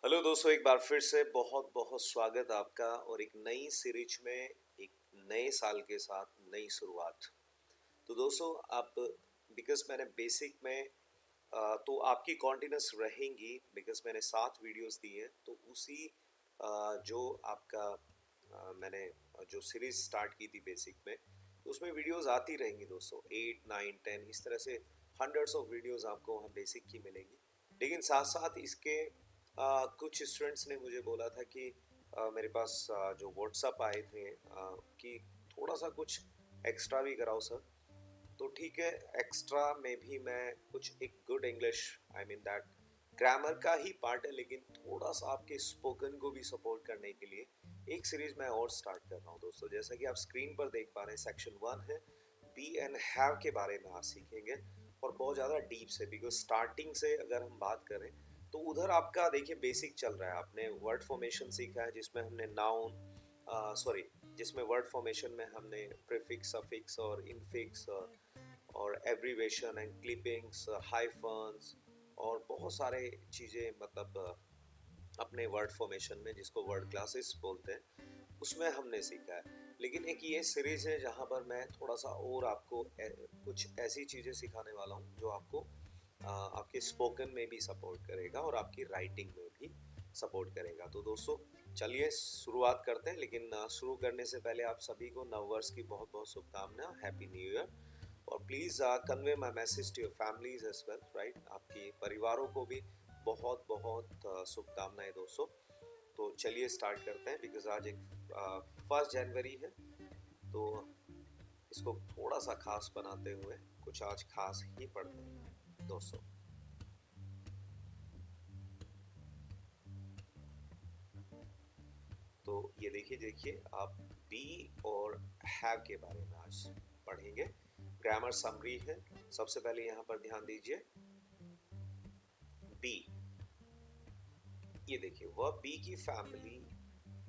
Hello दोस्तों, एक बार फिर से बहुत बहुत स्वागत आपका और एक नई सीरीज में एक नए साल के साथ नई शुरुआत। तो दोस्तों आप बिकॉज मैंने बेसिक में तो आपकी कॉन्टिन्यूस रहेंगी बिकॉज मैंने 7 वीडियोस दी हैं। तो उसी जो आपका मैंने जो सीरीज स्टार्ट की थी बेसिक में, तो उसमें वीडियोस आती रहेंगी दोस्तों। 8 9 10 इस तरह से हंड्रेड्स ऑफ वीडियोस आपको वहाँ बेसिक की मिलेंगी। लेकिन साथ साथ इसके कुछ स्टूडेंट्स ने मुझे बोला था कि मेरे पास जो व्हाट्सअप आए थे कि थोड़ा सा कुछ एक्स्ट्रा भी कराओ सर। तो ठीक है, एक्स्ट्रा में भी मैं कुछ एक good English, I mean that grammar का ही पार्ट है, लेकिन थोड़ा सा आपके स्पोकन को भी सपोर्ट करने के लिए एक सीरीज मैं और स्टार्ट कर रहा हूँ दोस्तों। जैसा कि आप स्क्रीन पर देख पा रहे हैं, सेक्शन 1 है बी एंड हैव के बारे में आज सीखेंगे और बहुत ज़्यादा डीप से, बिकॉज स्टार्टिंग से अगर हम बात करें तो उधर आपका देखिए बेसिक चल रहा है। आपने वर्ड फॉर्मेशन सीखा है जिसमें हमने नाउन सॉरी जिसमें वर्ड फॉर्मेशन में हमने प्रीफिक्स, सफिक्स और इनफिक्स और एब्रीवेशन एंड क्लिपिंग्स, हाइफन्स और बहुत सारे चीज़ें, मतलब अपने वर्ड फॉर्मेशन में जिसको वर्ड क्लासेस बोलते हैं उसमें हमने सीखा है। लेकिन एक ये सीरीज है जहाँ पर मैं थोड़ा सा और आपको कुछ ऐसी चीज़ें सिखाने वाला हूँ जो आपको आपके स्पोकन में भी सपोर्ट करेगा और आपकी राइटिंग में भी सपोर्ट करेगा। तो दोस्तों चलिए शुरुआत करते हैं। लेकिन शुरू करने से पहले आप सभी को नववर्ष की बहुत बहुत शुभकामनाएं, हैप्पी न्यू ईयर। और please convey my message to your families as well, right. आपके परिवारों को भी बहुत बहुत शुभकामनाएं दोस्तों। तो चलिए स्टार्ट करते हैं बिकॉज आज एक 1 जनवरी है। तो इसको थोड़ा सा खास बनाते हुए कुछ आज खास ही पढ़ते हैं दोस्तों। तो ये देखिए देखिए आप बी और हैव के बारे में आज पढ़ेंगे। ग्रामर समरी है। सबसे पहले यहाँ पर ध्यान दीजिए, बी। ये देखिए वर्ब बी की फैमिली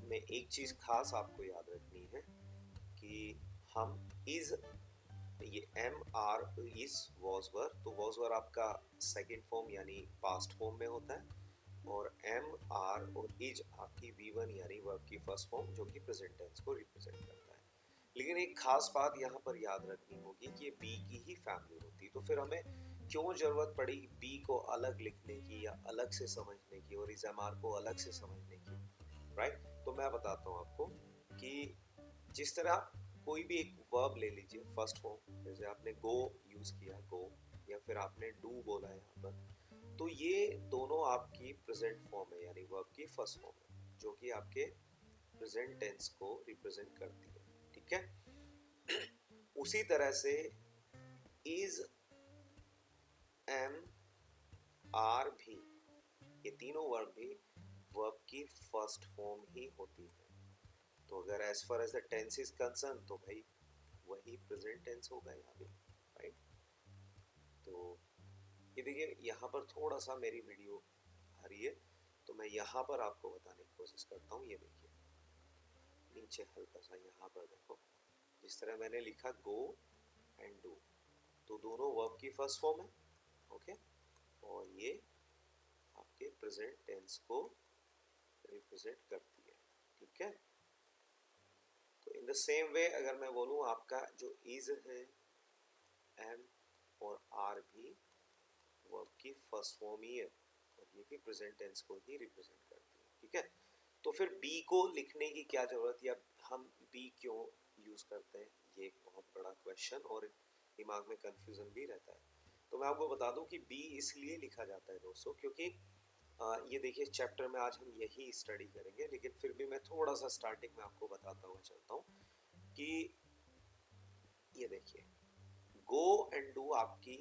में एक चीज खास आपको याद रखनी है कि हम इज, ये am are is was were, तो वॉज वर आपका सेकेंड फॉर्म यानी पास्ट फॉर्म में होता है और एम आर और इज आपकी V1 यानी वर्ब की फर्स्ट फॉर्म जो कि प्रेजेंट टेंस को रिप्रेजेंट करता है। लेकिन एक खास बात यहाँ पर याद रखनी होगी कि ये बी की ही फैमिली होती है। तो फिर हमें क्यों जरूरत पड़ी बी को अलग लिखने की या अलग से समझने की और इज एम आर को अलग से समझने की, राइट। तो मैं बताता हूँ आपको कि जिस तरह आप कोई भी एक वर्ब ले लीजिए फर्स्ट फॉर्म, जैसे आपने गो यूज किया, गो, या फिर आपने डू बोला यहाँ पर, तो ये दोनों आपकी प्रेजेंट फॉर्म है यानी वर्ब की फर्स्ट फॉर्म है जो कि आपके प्रेजेंट टेंस को रिप्रेजेंट करती है, ठीक है। उसी तरह से इज, एम, आर भी, ये तीनों वर्ब भी वर्ब की फर्स्ट फॉर्म ही होती है। तो अगर as far as the tense is concern तो भाई वही प्रेजेंट टेंस होगा यहाँ भी, राइट। तो ये देखिए यहाँ पर थोड़ा सा मेरी वीडियो हरी है तो मैं यहाँ पर आपको बताने की कोशिश करता हूँ। ये देखिए नीचे हल्का सा यहाँ पर देखो, जिस तरह मैंने लिखा गो एंड डू, तो दोनों वर्ब की फर्स्ट फॉर्म है, ओके। और ये आपके प्रेजेंट टेंस को रिप्रेजेंट करती है, ठीक है। तो इन द सेम वे अगर मैं बोलूँ आपका जो इज है, एम और आर भी वर्ब की फर्स्ट फॉर्म ही है और ये भी प्रेजेंट टेंस को ही रिप्रेजेंट करती है, ठीक है। तो फिर बी को लिखने की क्या जरूरत है या हम बी क्यों यूज करते हैं, ये एक बहुत बड़ा क्वेश्चन और दिमाग में कंफ्यूजन भी रहता है। तो मैं आपको बता दूं कि बी इसलिए लिखा जाता है दोस्तों क्योंकि ये देखिए चैप्टर में आज हम यही स्टडी करेंगे, लेकिन फिर भी मैं थोड़ा सा स्टार्टिंग में आपको बताता हुआ चलता हूँ कि ये देखिए गो एंड डू आपकी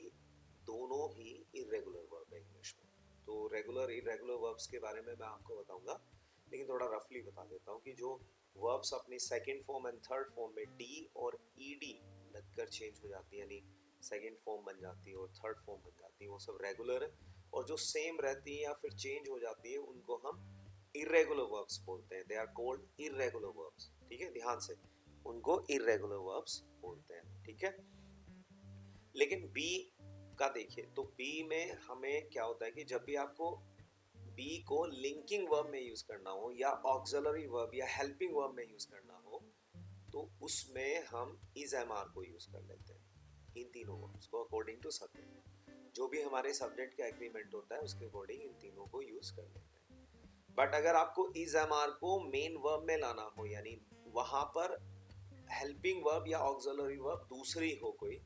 दोनों ही इरेगुलर वर्ब है इंग्लिश में। तो रेगुलर इरेगुलर वर्ब्स के बारे में मैं आपको बताऊंगा, लेकिन थोड़ा रफली बता देता हूँ कि जो वर्ब्स अपनी second form and third form में डी और ईडी लगकर चेंज हो जाती है, यानी सेकेंड फॉर्म बन जाती है और थर्ड फॉर्म बन जाती है, वो सब रेगुलर है। और जो सेम रहती है या फिर चेंज हो जाती है उनको हम इरेगुलर वर्ब्स बोलते हैं। They are called irregular verbs, ठीक है, ध्यान से, उनको इरेगुलर वर्ब्स बोलते हैं, ठीक है। लेकिन बी का देखिए, तो बी में हमें क्या होता है कि जब भी आपको बी को लिंकिंग वर्ब में यूज करना हो या ऑक्सिलरी वर्ब या हेल्पिंग वर्ब में यूज करना हो तो उसमें हम इज एम आर को यूज कर लेते हैं इन तीनों वर्ब्स को अकॉर्डिंग टू सब्जेक्ट। जो भी हमारे सब्जेक्ट का एग्रीमेंट होता है उसके अकॉर्डिंग इन तीनों को यूज कर लेते हैं। बट अगर आपको इज एम आर को मेन वर्ब में लाना हो यानी वहां पर हेल्पिंग वर्ब या ऑक्सिलरी वर्ब दूसरी हो कोई,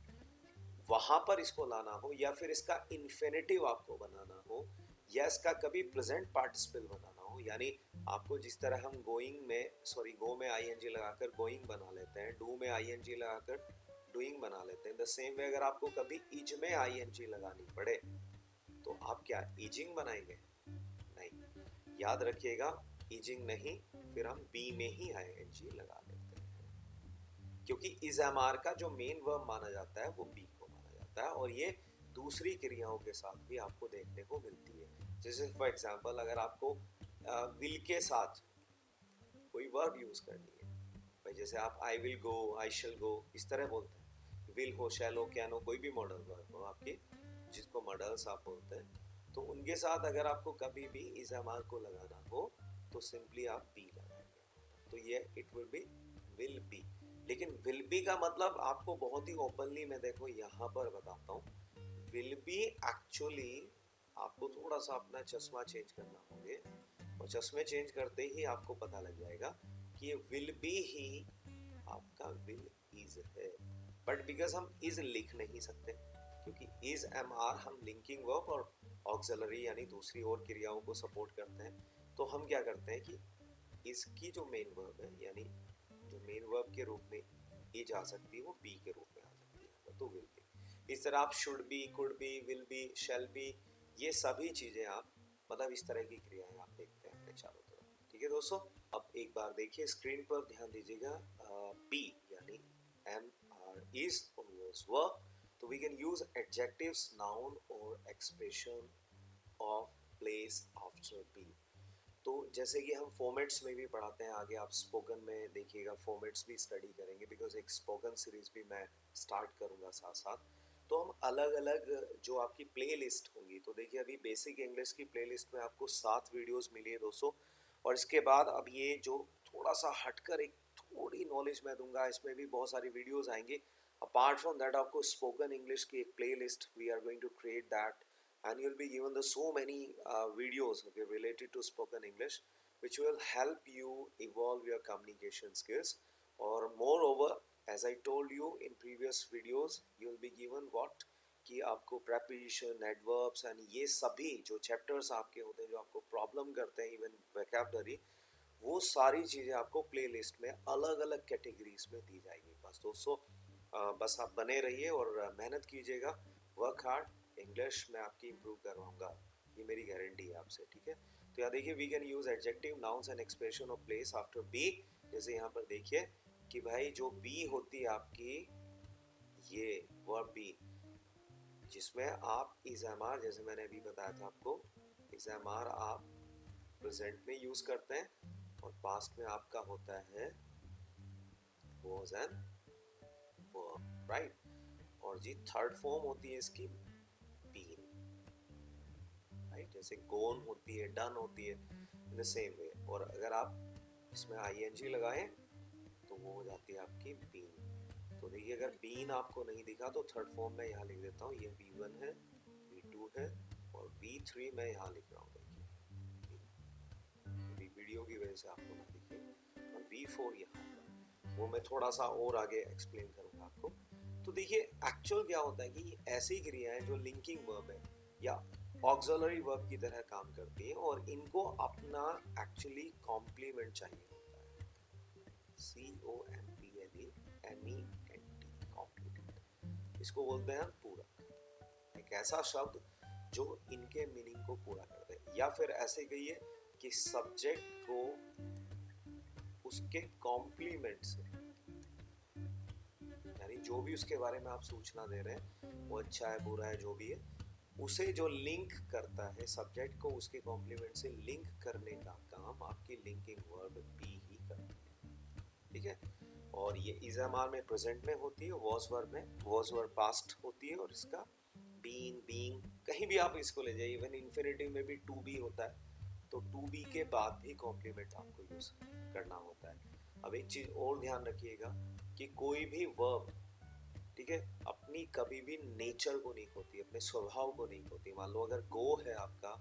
वहां पर इसको लाना हो या फिर इसका इन्फिनेटिव आपको बनाना हो या इसका कभी प्रेजेंट पार्टिसिपल बनाना हो, यानी आपको जिस तरह हम गोइंग में गो में आईएनजी लगाकर गोइंग बना लेते हैं, डू में आईएनजी लगाकर डूइंग बना लेते हैं, द सेम वे अगर आपको कभी इज में आईएनजी लगानी पड़े तो आप क्या इजिंग बनाएंगे? नहीं, याद रखिएगा इजिंग नहीं, फिर हम बी में ही आईएनजी लगा लेते हैं क्योंकि इज एम आर का जो मेन वर्ब माना जाता है वो बी को माना जाता है और ये दूसरी क्रियाओं के साथ भी आपको देखने को मिलती है। जैसे फॉर एग्जांपल अगर आपको विल के साथ कोई वर्ब यूज करनी है, भाई जैसे आप आई विल गो, आई शैल गो इस तरह बोलते हैं, विल हो, शैल हो, कैन हो, कोई भी मॉडल वर्ब हो आपकी जिसको मॉडल्स आप बोलते हैं, तो उनके साथ अगर आपको कभी भी इज एम आर को लगाना हो तो सिंपली आप बी लगाएंगे, तो ये it will be will be. लेकिन विल बी का मतलब आपको बहुत ही ओपनली मैं देखो यहाँ पर बताता हूँ, विल बी एक्चुअली आपको थोड़ा सा अपना चश्मा चेंज करना होंगे और चश्मे चेंज करते ही आपको पता लग जाएगा कि ये विल बी ही आपका विल इज है। बट बिकॉज हम इज लिख नहीं सकते क्योंकि इज एम आर हम लिंकिंग वर्ब और ऑक्सिलरी यानी दूसरी और क्रियाओं को सपोर्ट करते हैं, तो हम क्या करते हैं कि इसकी जो मेन वर्ब है यानी जो मेन वर्ब के रूप में इज आ सकती है वो बी के रूप में आ सकती है, तो विल बी। इस तरह आप should be, could be, will be, shall be, ये सभी चीजें आप मतलब इस तरह की क्रियाएं आप देखते हैं अपने चारों तरफ। ठीक है दोस्तों, अब एक बार देखिए स्क्रीन पर ध्यान दीजिएगा, बी यानी एम आर इज और वाज वर, तो we can use adjectives, noun और expression of place after be. तो जैसे कि हम फॉर्मेट्स में भी पढ़ाते हैं, आगे आप स्पोकन में देखिएगा फॉर्मेट्स भी स्टडी करेंगे बिकॉज एक स्पोकन सीरीज भी मैं स्टार्ट करूंगा साथ साथ, तो हम अलग अलग जो आपकी प्ले लिस्ट होंगी, तो देखिए अभी बेसिक इंग्लिश की प्ले लिस्ट में आपको 7 वीडियोस मिली है दोस्तों, और इसके बाद अब ये जो थोड़ा सा हटकर एक थोड़ी नॉलेज मैं दूंगा, इसमें भी बहुत सारी वीडियोस आएंगी। अपार्ट फ्रॉम दैट आपको स्पोकन इंग्लिश की एक playlist we are going to create that and you'll be given the so many videos okay, related to spoken English which will help you evolve your communication skills, or moreover as I told you in previous videos you'll be given what कि आपको preposition, adverbs and ये सभी जो chapters आपके होते हैं जो आपको problem करते हैं even vocabulary, वो सारी चीज़ें आपको प्लेलिस्ट में अलग अलग कैटेगरीज में दी जाएगी। बस दोस्तों बस आप बने रहिए और मेहनत कीजिएगा, वर्क हार्ड, इंग्लिश में आपकी इम्प्रूव करवाऊंगा, ये मेरी गारंटी है आपसे। ठीक है, तो यहाँ देखिए we can use adjective, nouns and expression of place after be. जैसे यहाँ पर देखिए कि भाई जो बी होती है आपकी ये वर्ब बी, जिसमें आप इज एम आर, जैसे मैंने अभी बताया था आपको, इज एम आर आप प्रेजेंट में यूज करते हैं और पास्ट में आपका होता है was एंड verb, राइट। और जी थर्ड फॉर्म होती है इसकी been, राइट, जैसे gone होती है, done होती है, इन द सेम वे। और अगर आप इसमें ing लगाएं तो वो हो जाती है आपकी been। तो देखिए अगर been आपको नहीं दिखा तो थर्ड फॉर्म में यहाँ लिख देता हूँ, ये B1 है, B2 है और B3 मैं यहाँ लिख रहा हूँ, देखिए वीडियो की वजह से आपको ना दिखे, और B4 यहाँ पर, वो मैं थोड़ा सा और आगे एक्सप्लेन करूंगा आपको। तो देखिए एक्चुअल क्या होता है कि ऐसी क्रियाएं जो लिंकिंग वर्ब है या ऑक्सिलरी वर्ब की तरह काम करती हैं और इनको अपना एक्चुअली कॉम्प्लीमेंट चाहिए होता है, COMPLEMENT, कॉम्प्लीमेंट, इसको बोलते हैं पूरक, एक ऐसा शब्द जो इनके मीनिंग को पूरा कर दे। या फिर ऐसे कहिए कि सब्जेक्ट को उसके कॉम्प्लीमेंट से, यानी जो भी उसके बारे में आप सूचना दे रहे हैं वो अच्छा है बुरा है जो भी है, उसे जो लिंक करता है सब्जेक्ट को उसके कॉम्प्लीमेंट से लिंक करने का काम आपकी लिंकिंग वर्ब बी ही करती है। ठीक है, और ये इज एम आर में प्रेजेंट में होती है, वॉज वर्ब में वॉज वर्ब पास्ट होती है, और इसका बीन बीइंग कहीं भी आप इसको ले जाइए, इवन इन्फिनेटिव में भी टू बी होता है, तो टू बी के बाद भी कॉम्प्लीमेंट आपको यूज करना होता है। अब एक चीज और ध्यान रखिएगा कि कोई भी वर्ब, ठीक है, अपनी कभी भी नेचर को नहीं खोती, अपने स्वभाव को नहीं खोती। मान लो अगर गो है आपका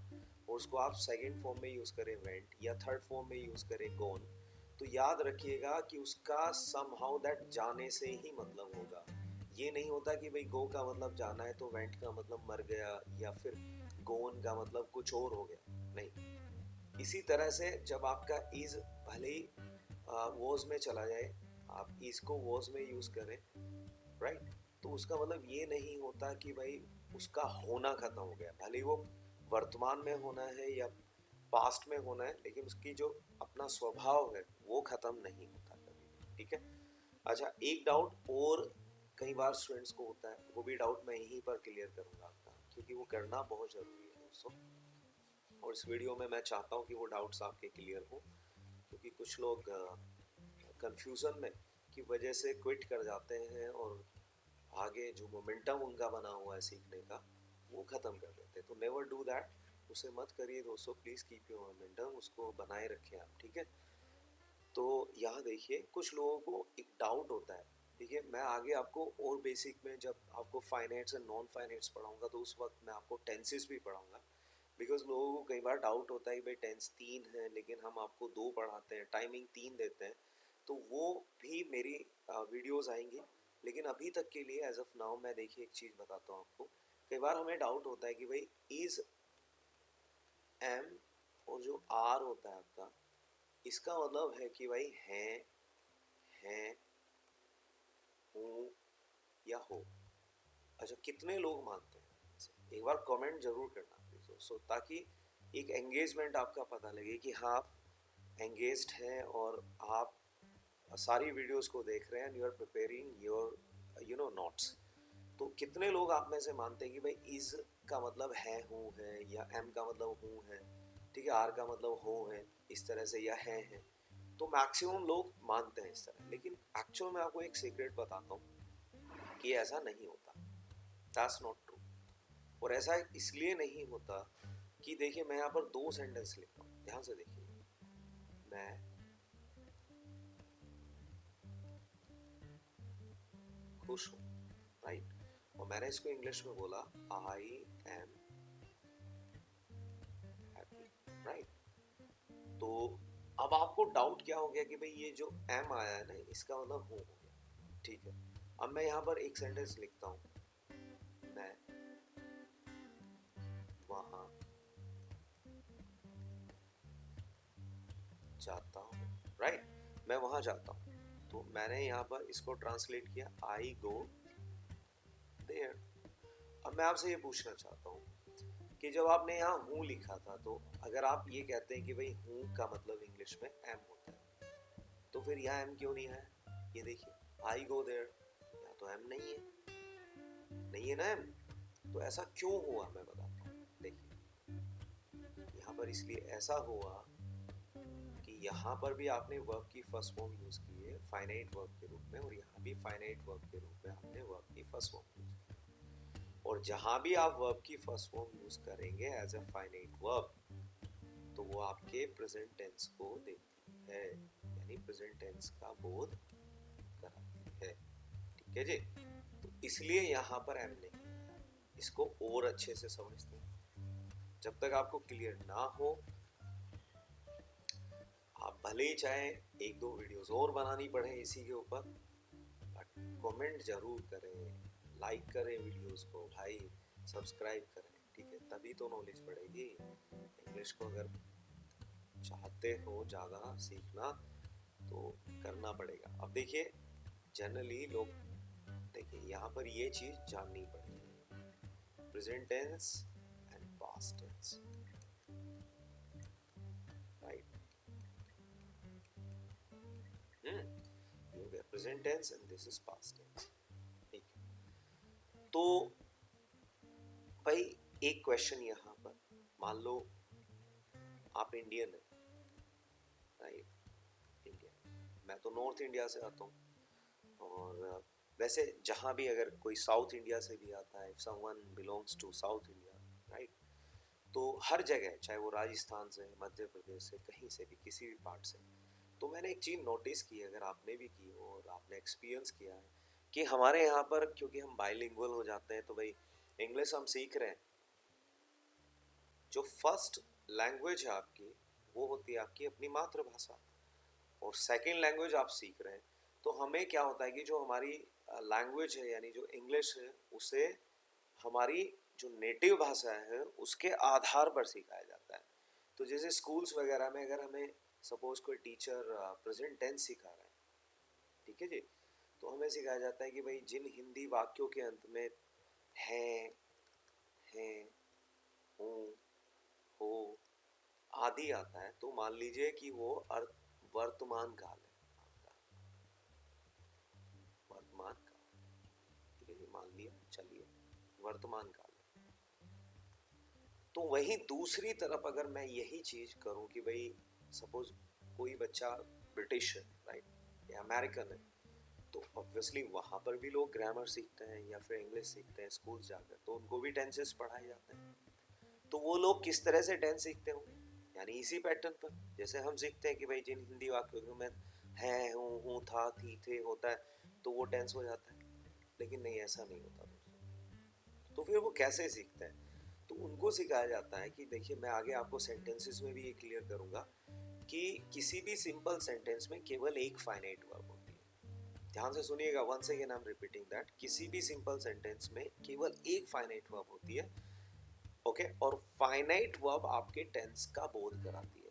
और उसको आप सेकंड फॉर्म में यूज करें वेंट, या थर्ड फॉर्म में यूज करें गोन, तो याद रखिएगा कि उसका समहाउ दैट जाने से ही मतलब होगा। ये नहीं होता कि भाई गो का मतलब जाना है तो वेंट का मतलब मर गया, या फिर गोन का मतलब कुछ और हो गया, नहीं। इसी तरह से जब आपका इज भले ही वॉज में चला जाए, आप इज को वॉज में यूज करें, राइट, तो उसका मतलब ये नहीं होता कि भाई उसका होना खत्म हो गया, भले ही वो वर्तमान में होना है या पास्ट में होना है, लेकिन उसकी जो अपना स्वभाव है वो खत्म नहीं होता कभी भी, ठीक है। अच्छा, एक डाउट और कई बार स्टूडेंट्स को होता है, वो भी डाउट मैं यहीं पर क्लियर करूंगा आपका, क्योंकि वो करना बहुत जरूरी है दोस्तों। और इस वीडियो में मैं चाहता हूँ कि वो डाउट्स आपके क्लियर हो, क्योंकि कुछ लोग कंफ्यूजन में की वजह से क्विट कर जाते हैं और आगे जो मोमेंटम उनका बना हुआ है सीखने का वो ख़त्म कर देते हैं। तो नेवर डू दैट, उसे मत करिए दोस्तों, प्लीज़ कीप योर मोमेंटम, उसको बनाए रखें आप, ठीक है। तो यहाँ देखिए, कुछ लोगों को एक डाउट होता है, देखिए मैं आगे आपको और बेसिक में जब आपको फाइनेट्स एंड नॉन फाइनेट्स पढ़ाऊंगा तो उस वक्त मैं आपको टेंसेस भी पढ़ाऊंगा। बिकॉज लोगों को कई बार डाउट होता है कि भाई टेंस 3 है लेकिन हम आपको 2 पढ़ाते हैं, टाइमिंग 3 देते हैं, तो वो भी मेरी वीडियोस आएंगी। लेकिन अभी तक के लिए एज ऑफ नाउ मैं देखिए एक चीज़ बताता हूँ आपको। कई बार हमें डाउट होता है कि भाई इज एम और जो आर होता है आपका, इसका मतलब है कि भाई हैं, हूँ या हो। अच्छा, कितने लोग मानते हैं? एक बार कमेंट जरूर करना प्लीज दोस्तों, ताकि एक एंगेजमेंट आपका पता लगे कि हाँ आप एंगेज्ड हैं और आप सारी वीडियोस को देख रहे हैं and you are preparing your notes. तो कितने लोग आप में से मानते हैं कि भाई इज का मतलब है हूँ है, या एम का मतलब हूँ है, ठीक है, आर का मतलब हो है, इस तरह से, या है। तो मैक्सिमम लोग मानते हैं इस तरह, लेकिन एक्चुअल में आपको एक सीक्रेट बताता हूँ कि ऐसा नहीं होता। That's not true. और ऐसा इसलिए नहीं होता कि देखिए मैं यहाँ पर 2 सेंटेंस लिख रहा हूँ, ध्यान से देखिए। मैं खुश हूँ, राइट, और मैंने इसको इंग्लिश में बोला आई एम हैप्पी, राइट। तो अब आपको डाउट क्या हो गया कि भाई ये जो एम आया है ना इसका मतलब हूँ हो गया, ठीक है। अब मैं यहाँ पर एक सेंटेंस लिखता हूँ, मैं वहां जाता हूँ, राइट, मैं वहां जाता हूँ। तो मैंने यहाँ पर इसको ट्रांसलेट किया, आई गो देयर। अब मैं आपसे ये पूछना चाहता हूँ कि जब आपने यहाँ हूँ लिखा था, तो अगर आप ये कहते हैं कि भाई हूँ का मतलब इंग्लिश में एम होता है, तो फिर यहाँ एम क्यों नहीं आया? ये देखिए, आई गो देयर, यहाँ तो एम नहीं है, नहीं है ना एम। तो ऐसा क्यों हुआ मैं बताता हूँ, देखिए यहाँ पर इसलिए ऐसा हुआ कि यहाँ पर भी आपने वर्ब की फर्स्ट फॉर्म यूज की है फाइनाइट वर्ब के रूप में, और यहाँ भी फाइनाइट वर्ब के रूप में आपने वर्ब की फर्स्ट फॉर्म यूज की। और जहां भी आप वर्ब की फर्स्ट फॉर्म यूज करेंगे एज अ फाइनाइट वर्ब, तो वो आपके प्रेजेंट टेंस को देती है, यानी प्रेजेंट टेंस का बोध कराती है, ठीक है जी। तो इसलिए यहाँ पर एम नहीं है, इसको और अच्छे से समझते हैं। जब तक आपको क्लियर ना हो, आप भले ही चाहे 1-2 वीडियोस और बनानी पड़े इसी के ऊपर, बट कमेंट जरूर करें, लाइक करें वीडियोस को भाई, सब्सक्राइब करें, ठीक है, तभी तो नॉलेज बढ़ेगी। इंग्लिश को अगर चाहते हो ज़्यादा सीखना तो करना पड़ेगा। अब देखिए, जनरली लोग, देखिए यहाँ पर ये चीज़ जाननी पड़ेगी, present tense and past tense, right. ये हो गया present tense and this is past tense, ठीक है। तो भाई एक क्वेश्चन यहाँ पर, मान लो आप इंडियन है, राइट, इंडियन, मैं तो नॉर्थ इंडिया से आता हूँ, और वैसे जहाँ भी अगर कोई साउथ इंडिया से भी आता है, if someone belongs to South India, right, तो हर जगह, चाहे वो राजस्थान से, मध्य प्रदेश से, कहीं से भी, किसी भी पार्ट से, तो मैंने एक चीज़ नोटिस की, अगर आपने भी की हो और आपने एक्सपीरियंस किया है, कि हमारे यहाँ पर क्योंकि हम बाइलिंगुअल हो जाते हैं, तो भाई इंग्लिश हम सीख रहे हैं, जो फर्स्ट लैंग्वेज है आपकी वो होती है आपकी अपनी मातृभाषा, और सेकंड लैंग्वेज आप सीख रहे हैं, तो हमें क्या होता है कि जो हमारी लैंग्वेज है यानी जो इंग्लिश है, उसे हमारी जो नेटिव भाषा है उसके आधार पर सिखाया जाता है। तो जैसे स्कूल्स वगैरह में अगर हमें सपोज कोई टीचर प्रेजेंट टेंस सिखा रहा है, ठीक है जी, तो हमें सिखाया जाता है कि भाई जिन हिंदी वाक्यों के अंत में हैं, हूँ, हो आदि आता है, तो मान लीजिए कि वो अर्थ वर्तमान काल है आपका, वर्तमान काल, ठीक है जी, मान लिया, चलिए वर्तमान काल है। तो वहीं दूसरी तरफ अगर मैं यही चीज करूं कि भाई सपोज कोई बच्चा ब्रिटिश है, राइट, या अमेरिकन है, तो ऑब्वियसली वहां पर भी लोग ग्रामर सीखते हैं या फिर इंग्लिश सीखते हैं स्कूल जाकर, तो उनको भी टेंसेस पढ़ाए जाते हैं। तो वो लोग किस तरह से टेंस सीखते होंगे, यानी इसी पैटर्न पर जैसे हम सीखते हैं कि भाई जिन हिंदी वाक्यों में है, हूँ, था, थी, थे होता है, तो वो टेंस हो जाता है। लेकिन नहीं, ऐसा नहीं होता दोस्तों। तो फिर वो कैसे सीखते हैं? तो उनको सिखाया जाता है कि देखिए, मैं आगे आपको सेंटेंसेस में भी ये क्लियर करूंगा कि किसी भी सिंपल सेंटेंस में केवल एक फाइनाइट वर्ब होती है। ध्यान से सुनिएगा, once again I am repeating that, किसी भी सिंपल सेंटेंस में केवल एक फाइनाइट वर्ब होती है, ओके। और फाइनाइट वर्ब आपके टेंस का बोध कराती है,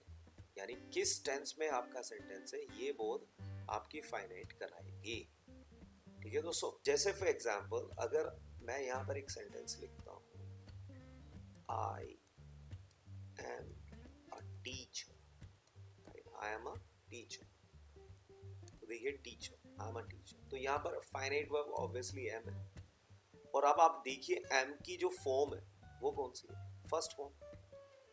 यानी किस टेंस में आपका सेंटेंस है ये बोध आपकी फाइनाइट कराएगी, ठीक है दोस्तों। जैसे फॉर एग्जांपल अगर मैं यहाँ पर एक सेंटेंस लिखता हूँ, I am a teacher, I am a teacher, तो देखिए teacher, I am a teacher, तो यहाँ पर फाइनाइट वर्ब ऑब्वियसली एम है, और अब आप देखिए एम की जो फॉर्म है वो कौन सी है, फर्स्ट फॉर्म।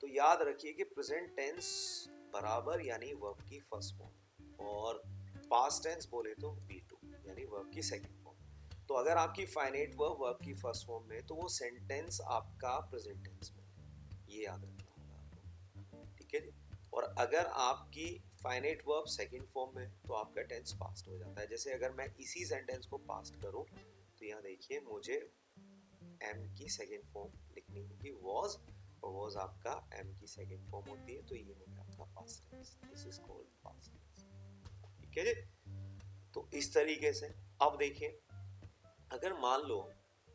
तो याद रखिए कि प्रेजेंट टेंस बराबर यानी वर्ब की फर्स्ट फॉर्म, और पास्ट टेंस बोले तो V2 यानी वर्ब की सेकंड फॉर्म। तो अगर आपकी फाइनाइट वर्ब की फर्स्ट फॉर्म में, तो वो सेंटेंस आपका प्रेजेंट टेंस में, ये याद रखना होगा आपको, ठीक है जी। और अगर आपकी फाइनाइट वर्ब सेकंड फॉर्म में, तो आपका टेंस पास्ट हो जाता है। जैसे अगर मैं इसी सेंटेंस को पास्ट करूं, तो यहाँ देखिए मुझे एम की सेकेंड फॉर्म लिखनी होगी वॉज, और वॉज आपका एम की सेकेंड फॉर्म होती है, तो ये हो गया आपका past tense, this is called past tense, ठीक है जी। तो इस तरीके से अब देखिए, अगर मान लो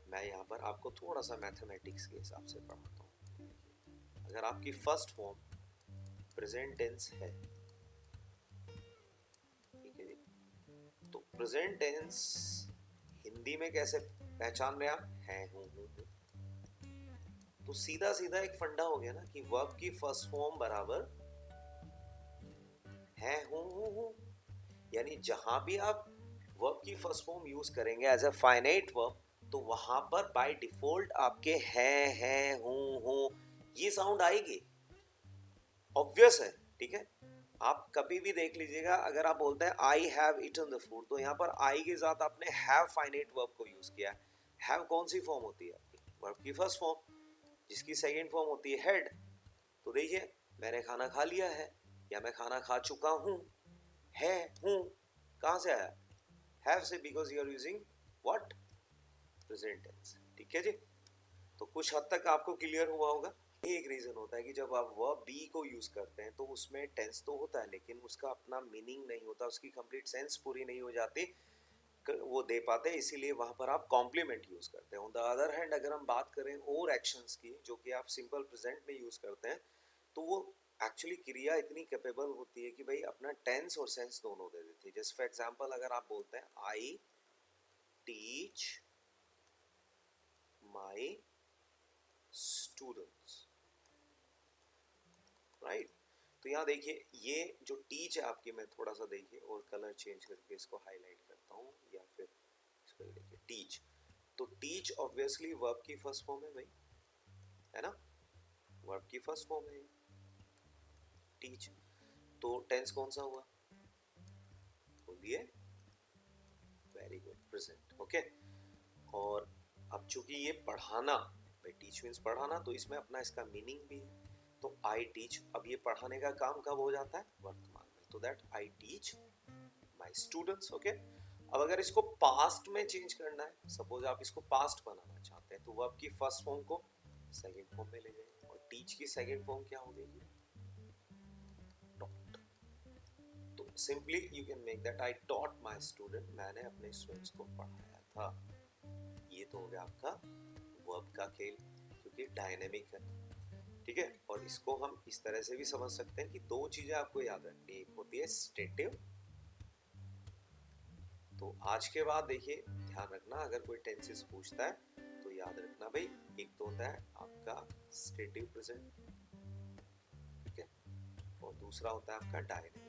मैं यहाँ पर आपको थोड़ा सा मैथमेटिक्स के हिसाब से पढ़ाता हूँ, अगर आपकी फर्स्ट फॉर्म प्रेजेंट टेंस है, ठीक है जी, तो प्रेजेंट टेंस हिंदी में कैसे पहचान रहे आप, है, हूँ। तो सीधा सीधा एक फंडा हो गया ना कि वर्ब की फर्स्ट फॉर्म बराबर है, हूँ, यानी जहां भी आप वर्ब की फर्स्ट फॉर्म यूज करेंगे एज अ फाइनाइट वर्ब, तो वहां पर बाय डिफॉल्ट आपके है, हूँ ये साउंड आएगी, ऑब्वियस है, ठीक है। आप कभी भी देख लीजिएगा, अगर आप बोलते हैं I have eaten the food, तो यहाँ पर आई के साथ आपने हैव फाइनाइट वर्ब को यूज किया है। हैव कौन सी फॉर्म होती है आपकी, वर्ब की फर्स्ट फॉर्म, जिसकी सेकेंड फॉर्म होती है हेड। तो देखिए, मैंने खाना खा लिया है, या मैं खाना खा चुका हूं, है, हूं कहां से आया, हैव से, because you are using what, present tense, ठीक है जी। तो कुछ हद तक आपको क्लियर हुआ होगा। ये एक रीजन होता है कि जब आप वर्ब बी को यूज करते हैं, तो उसमें टेंस तो होता है, लेकिन उसका अपना मीनिंग नहीं होता, उसकी कंप्लीट सेंस पूरी नहीं हो जाती, वो दे पाते, इसीलिए वहां पर आप कॉम्प्लीमेंट यूज करते हैं। ऑन द अदर हैंड अगर हम बात करें और एक्शंस की जो कि आप सिंपल प्रेजेंट में यूज करते हैं, तो वो एक्चुअली क्रिया इतनी कैपेबल होती है कि भाई अपना टेंस और सेंस दोनों दे देती है। जैसे फॉर एग्जांपल अगर आप बोलते हैं I teach my students, right. तो यहाँ देखिए, ये जो टीच है आपकी, मैं थोड़ा सा देखिए और कलर चेंज करके इसको हाईलाइट करता हूँ, या फिर इसको देखिए टीच, तो टीच ऑब्वियसली वर्ब की फर्स्ट फॉर्म है भाई, है ना, वर्ब की फर्स्ट फॉर्म है टीच। तो टेंस कौन सा हुआ, बोलिए, वेरी गुड, प्रेजेंट, ओके। और अब चूंकि ये पढ़ाना भाई टीच मीन्स पढ़ाना, तो इसमें अपना इसका मीनिंग भी है। तो आई टीच, अब ये पढ़ाने का काम कब हो जाता है? वर्तमान में। तो that I teach my students. Okay, अब अगर इसको पास्ट में चेंज करना है, सपोज आप इसको पास्ट बनाना चाहते हैं, तो वर्ब की फर्स्ट फॉर्म को सेकंड फॉर्म में ले जाएंगे, और टीच की सेकंड फॉर्म क्या हो गई? टॉट। तो simply you can make that I taught my student, मैंने अपने स्टूडेंट्स को पढ़ाया था। ये तो हो गया आपका वर्ब का खेल, क्योंकि डायनेमिक है। ठीक है, और इसको हम इस तरह से भी समझ सकते हैं कि दो चीजें आपको याद रखनी है, एक होती है स्टेटिव। तो आज के बाद देखिए ध्यान रखना, अगर कोई टेंसेस पूछता है तो याद रखना भाई, एक तो होता है आपका स्टेटिव प्रेजेंट, ठीक है, और दूसरा होता है आपका डायनेमिक।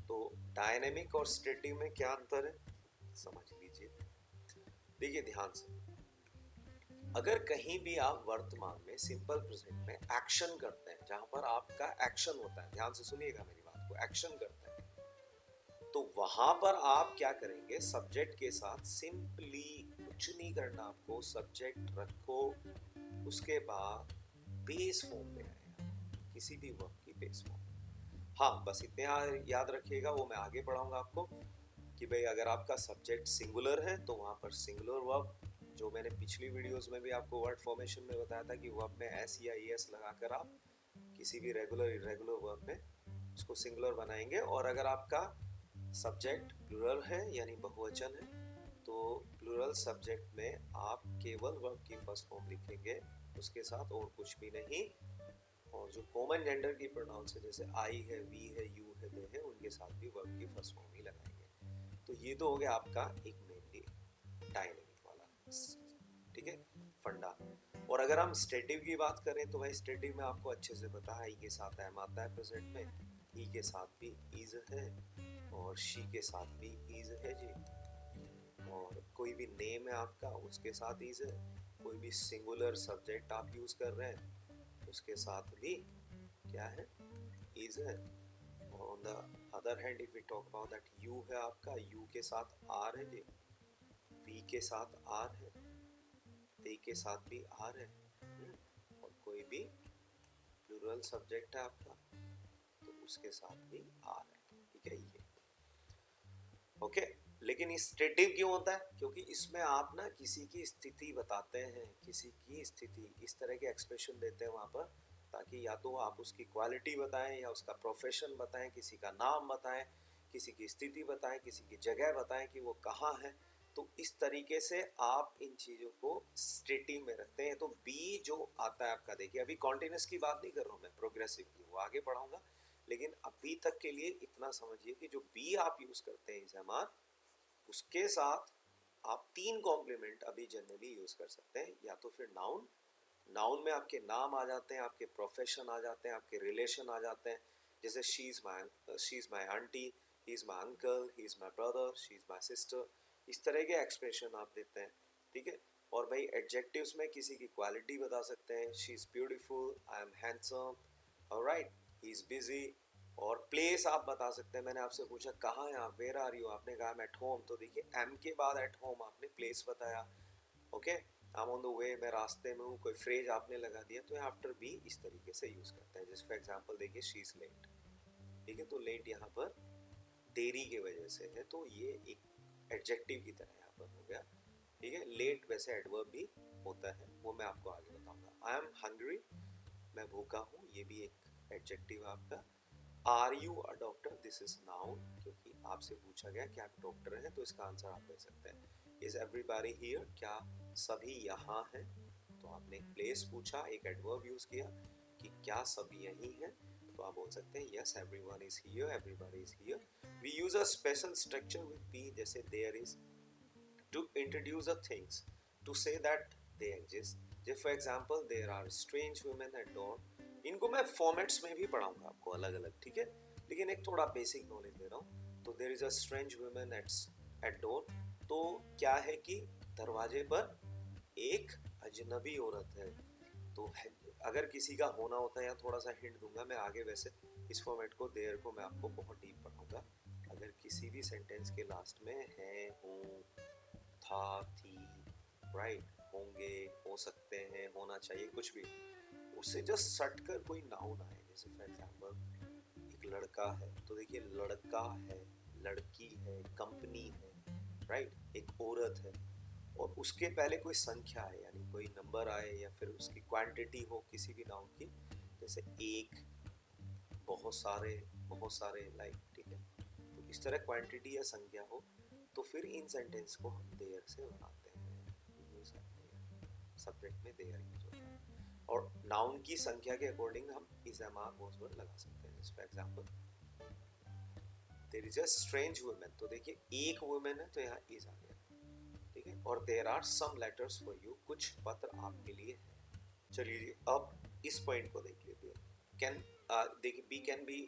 तो डायनेमिक और स्टेटिव में क्या अंतर है, समझ लीजिए। देखिए ध्यान से, अगर कहीं भी आप वर्तमान में सिंपल प्रेजेंट में एक्शन करते हैं, जहां पर आपका एक्शन होता है, ध्यान से सुनिएगा मेरी बात को, एक्शन करते हैं, तो वहां पर आप क्या करेंगे, सब्जेक्ट के साथ सिंपली कुछ नहीं करना आपको, सब्जेक्ट रखो, उसके बाद बेस फॉर्म में आएगा, किसी भी वर्ब की बेस फॉर्म। हाँ बस इतने याद रखिएगा, वो मैं आगे पढ़ाऊंगा आपको, कि भाई अगर आपका सब्जेक्ट सिंगुलर है तो वहां पर सिंगुलर वर्ब, जो मैंने पिछली वीडियोस में भी आपको वर्ड फॉर्मेशन में बताया था कि वर्ब में एस या ईएस लगाकर आप किसी भी रेगुलर इरेगुलर वर्ब में उसको सिंगुलर बनाएंगे। और अगर आपका सब्जेक्ट प्लूरल है यानी बहुवचन है, तो प्लूरल सब्जेक्ट में आप केवल वर्ब की फर्स्ट फॉर्म लिखेंगे, उसके साथ और कुछ भी नहीं। और जो कॉमन जेंडर की प्रोनाउंस है, जैसे आई है, वी है, यू है, दे है, उनके साथ भी वर्ब की फर्स्ट फॉर्म ही लगाएंगे। तो ये तो हो गया आपका एक मेनली डायनेमिक वाला, ठीक है, फंडा। और अगर हम स्टेटिव की बात करें तो भाई स्टेटिव में आपको अच्छे से पता है, ई के साथ एम आता है प्रेजेंट में, ही के साथ भी इज है, और शी के साथ भी इज है जी, और कोई भी नेम है आपका उसके साथ इज है, कोई भी सिंगुलर सब्जेक्ट आप यूज कर रहे हैं उसके साथ भी क्या है, इज है। और on the other hand if we talk about that, you है आपका, यू के साथ आर है जी, वी के साथ आर है, दे के साथ भी आर है, और कोई भी प्लूरल सब्जेक्ट है आपका तो उसके साथ भी आर है, ठीक है ये। ओके, लेकिन स्टेटिव क्यों होता है, क्योंकि इसमें आप ना किसी की स्थिति बताते हैं, किसी की स्थिति, इस तरह के एक्सप्रेशन देते हैं वहां पर, ताकि या तो आप उसकी क्वालिटी बताएं या उसका प्रोफेशन बताएं, किसी का नाम बताएं, किसी की स्थिति बताएं, किसी की जगह बताएं कि वो कहाँ है। तो इस तरीके से आप इन चीजों को स्टेटिव में रखते हैं। तो बी जो आता है आपका, देखिए अभी कॉन्टिन्यूस की बात नहीं कर रहा हूं मैं, प्रोग्रेसिव की, वो आगे पढ़ाऊंगा, लेकिन अभी तक के लिए इतना समझिए कि जो बी आप यूज करते हैं जमात, उसके साथ आप तीन कॉम्प्लीमेंट अभी जनरली यूज कर सकते हैं, या तो फिर नाउन, नाउन में आपके नाम आ जाते हैं, आपके प्रोफेशन आ जाते हैं, आपके रिलेशन आ जाते हैं, जैसे she is my aunty, he is my uncle, he is my brother, she is my sister, इस तरह के एक्सप्रेशन आप देते हैं, ठीक है। और भाई एडजेक्टिव्स में किसी की क्वालिटी बता सकते हैं, she is beautiful, I am handsome, alright, he is busy. और प्लेस आप बता सकते हैं, मैंने आपसे पूछा कहाँ है आप, वेयर आर यू, आपने कहा एम एट होम, तो देखिए एम के बाद एट होम आपने प्लेस बताया। Okay, I am on the way, मैं रास्ते में हूँ, कोई फ्रेज आपने लगा दिया, तो आफ्टर बी इस तरीके से यूज करते हैं। जैसे फॉर एग्जांपल देखिए शी इज लेट, ठीक है, तो लेट यहाँ पर देरी के वजह से है, तो ये एक एडजेक्टिव की तरह यहाँ पर हो गया, ठीक है। लेट वैसे एडवर्ब भी होता है, वो मैं आपको आगे बताऊंगा। आई एम हंग्री, मैं भूखा हूँ, ये भी एक एडजेक्टिव आपका। Are you a doctor, this is noun, क्योंकि आपसे पूछा गया कि आप डॉक्टर हैं, तो इसका आंसर आप दे सकते हैं। इज एवरीबॉडी हियर, क्या सभी यहाँ हैं, तो आपने एक प्लेस पूछा, एक एडवर्ब यूज किया कि क्या सभी यहीं हैं, तो आप बोल सकते हैं yes everyone is here, everybody is here. We use a special structure with be, जैसे there is, to introduce a things, to say that they exist. जैसे for example there are strange women at door, इनको मैं formats में भी पढ़ाऊंगा आपको अलग अलग, ठीक है, लेकिन एक थोड़ा बेसिक नॉलेज दे रहा हूँ। तो there is a strange women at door, तो क्या है कि दरवाजे पर एक अजनबी औरत है। तो अगर किसी का होना होता है, या थोड़ा सा हिंट दूंगा मैं आगे, वैसे इस फॉर्मेट को, देयर को मैं आपको बहुत डीप पढ़ाऊंगा। अगर किसी भी सेंटेंस के लास्ट में है, हूँ, था, थी, राइट, होंगे, हो सकते हैं, होना चाहिए, कुछ भी, उससे जस्ट सट कर कोई नाउन आए। जैसे फॉर एग्जांपल एक लड़का है, तो देखिए लड़का है, लड़की है, कंपनी है, राइट, एक औरत है, और उसके पहले कोई संख्या है यानी कोई नंबर आए या फिर उसकी क्वांटिटी हो किसी भी नाउन की, जैसे एक, बहुत सारे, लाइक, ठीक है, तो इस तरह क्वांटिटी या संख्या हो, तो फिर इन सेंटेंस को हम देयर से बनाते हैं। यूज है देयर, सब्जेक्ट में देयर यूज होता है, और नाउन की संख्या के अकॉर्डिंग हम is am are was word लगा सकते हैं। For example there is a strange woman, तो देखिए एक वुमन है तो यहाँ इज आ गया, ठीक है, और there are some letters for you, कुछ पत्र आपके लिए है। चलिए अब इस पॉइंट को देख लेते हैं। कैन, देखिए be can be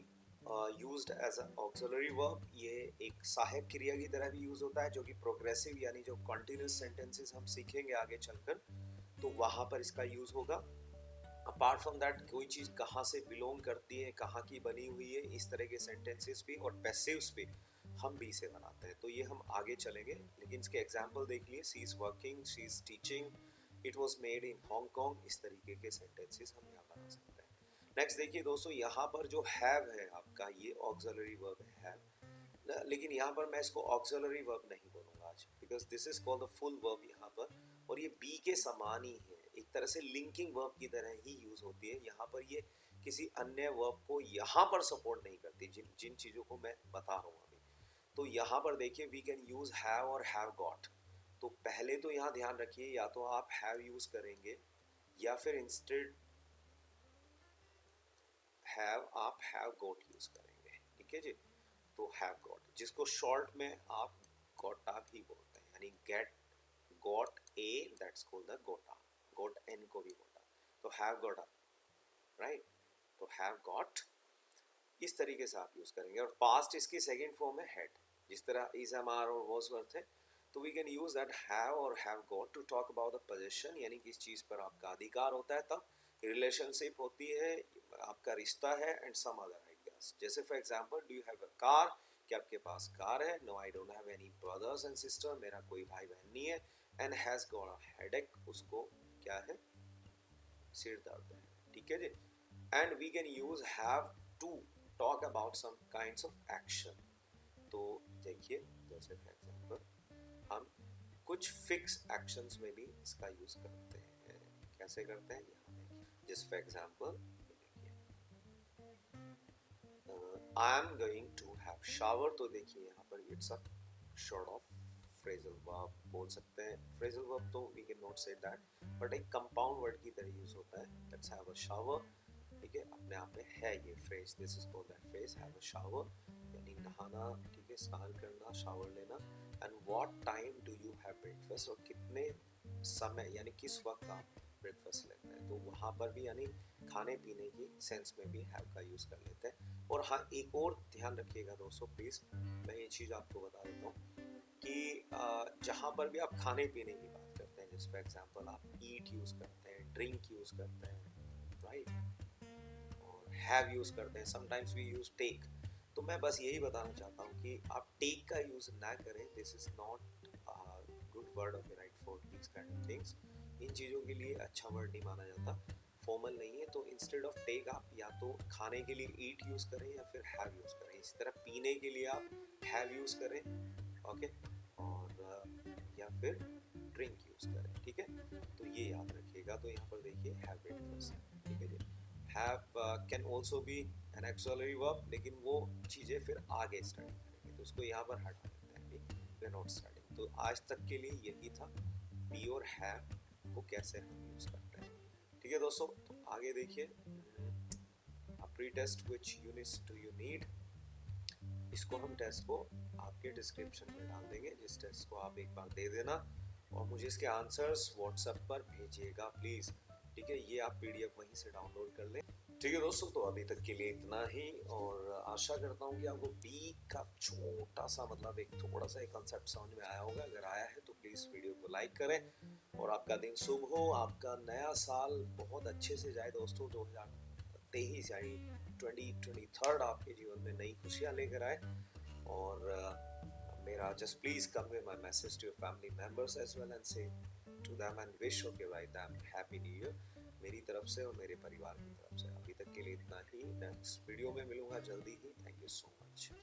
used as a auxiliary verb, ये एक सहायक क्रिया की तरह भी यूज होता है, जो कि प्रोग्रेसिव यानी जो कॉन्टिन्यूस सेंटेंसेस हम सीखेंगे आगे चलकर, तो वहां पर इसका यूज होगा। अपार्ट फ्रॉम दैट कोई चीज कहाँ से बिलोंग करती है, कहाँ की बनी हुई है, इस तरह के सेंटेंसेस भी और पैसिव्स भी हम बी से बनाते हैं, तो ये हम आगे चलेंगे। लेकिन इसके एग्जांपल देख लिए, she is working, she is teaching, it was made in Hong, इस तरीके के सेंटेंसेस हम यहाँ बना सकते हैं। नेक्स्ट देखिए दोस्तों, यहाँ पर जो हैव है आपका, ये ऑक्सिलरी वर्ब है हैव, लेकिन यहाँ पर मैं इसको ऑक्सिलरी वर्ब नहीं बोलूंगा आज, because this is called the full verb यहाँ पर, और ये बी के समान ही है, एक तरह से लिंकिंग वर्ब की तरह ही यूज होती है। यहाँ पर ये किसी अन्य वर्ब को यहाँ पर सपोर्ट नहीं करती, जिन जिन चीजों को मैं बता रहा हूँ अभी। तो यहाँ पर देखिए वी कैन यूज हैव और हैव गॉट, तो पहले तो यहाँ ध्यान रखिए, या तो आप हैव यूज करेंगे या फिर इंस्टेड हैव आप हैव गॉट यूज करेंगे, ठीक है जी। तो हैव गॉट, जिसको शॉर्ट में आप गोटा भी बोलते हैं, यानी get, got a, that's called the gotta, got an को भी गोटा, तो हैव गोटा, राइट, तो हैव गॉट, इस तरीके से आप यूज करेंगे। और पास्ट इसकी सेकंड फॉर्म है हैड, जिस तरह इज एम आर और वॉज वर्थ है, तो we can use that have और have got to talk about the position, यानी किस चीज पर आपका अधिकार होता है, तब रिलेशनशिप होती है, आपका रिश्ता है, एंड सम अदर आइडियाज। जैसे for example, do you have a car, क्या आपके पास कार है? No I don't have any brothers and sister, मेरा कोई भाई बहन नहीं है। And has got a headache, उसको क्या है, सिर दर्द है, ठीक है जी। And we can use have to talk about some kinds of action, तो देखिए जैसे फॉर एग्जांपल हम कुछ फिक्स एक्शंस में भी इसका यूज करते हैं। कैसे करते हैं यहाँ देखिए, जस्ट फॉर एग्जांपल देखिए I am going to have shower, तो देखिए यहाँ पर it's a short of phrasal verb बोल सकते हैं। फ्रेजल वर्ब तो we can not say that, but एक कंपाउंड वर्ड की तरह यूज होता है, लेट्स हैव अ शावर, ठीक है, अपने आप में है ये phrase, this is called that phrase, have a shower, यानी नहाना, ठीक है, स्नान करना, शावर लेना। And what time do you have breakfast, और कितने समय यानी किस वक्त आप ब्रेकफास्ट लेते हैं, तो वहां पर भी यानी खाने पीने की सेंस में भी हैव का यूज कर लेते हैं। और हाँ, एक और ध्यान रखिएगा दोस्तों प्लीज, मैं ये चीज आपको बता देता हूँ कि जहां पर भी आप खाने पीने की बात करते हैं, जैसे फॉर एग्जांपल आप ईट यूज करते हैं, ड्रिंक यूज करते हैं, राइट, और हैव यूज करते हैं, समटाइम्स वी यूज टेक, तो मैं बस यही बताना चाहता हूँ कि आप टेक का यूज ना करें, this is not good word of right for these kind of things, इन चीज़ों के लिए अच्छा वर्ड नहीं माना जाता, फॉर्मल नहीं है, तो इंस्टेड ऑफ टेक आप या तो खाने के लिए ईट यूज करें या फिर हैव यूज करें, इसी तरह पीने के लिए आप हैव यूज करें, ओके, और या फिर ड्रिंक यूज करें, ठीक है, तो ये याद रखिएगा। तो यहाँ पर देखिए हैव ब्रेकफास्ट, ठीक है जी। Have can also be an auxiliary verb, लेकिन वो चीज़ें फिर आगे स्टडी करेंगे, तो उसको यहाँ पर हटा देते हैं, अभी वी आर नॉट स्टडिंग। तो आज तक के लिए यही था, बी और हैव को कैसे हम यूज करते हैं, ठीक है दोस्तों। तो आगे देखिए, pre test which units do you need, इसको हम टेस्ट को आपके डिस्क्रिप्शन में डाल देंगे, जिस टेस्ट को आप एक बार दे देना और मुझे इसके आंसर्स व्हाट्सएप पर भेजिएगा प्लीज, ठीक है, ये आप पीडीएफ वहीं से डाउनलोड कर लें, ठीक है दोस्तों। तो अभी तक के लिए इतना ही, और आशा करता हूँ कि आपको बी का छोटा सा मतलब एक थोड़ा सा एक कंसेप्ट समझ में आया होगा। अगर आया है तो प्लीज वीडियो को लाइक करें, और आपका दिन शुभ हो, आपका नया साल बहुत अच्छे से जाए दोस्तों, 2023 यानी 2023 आपके जीवन में नई खुशियां लेकर आए। और मेरा just please convey my message to your family members as well and say to them and wish okay भाई दैम हैप्पी न्यू ईयर मेरी तरफ से और मेरे परिवार की तरफ से। अभी तक के लिए इतना ही, नेक्स्ट वीडियो में मिलूंगा जल्दी ही। Thank you so much.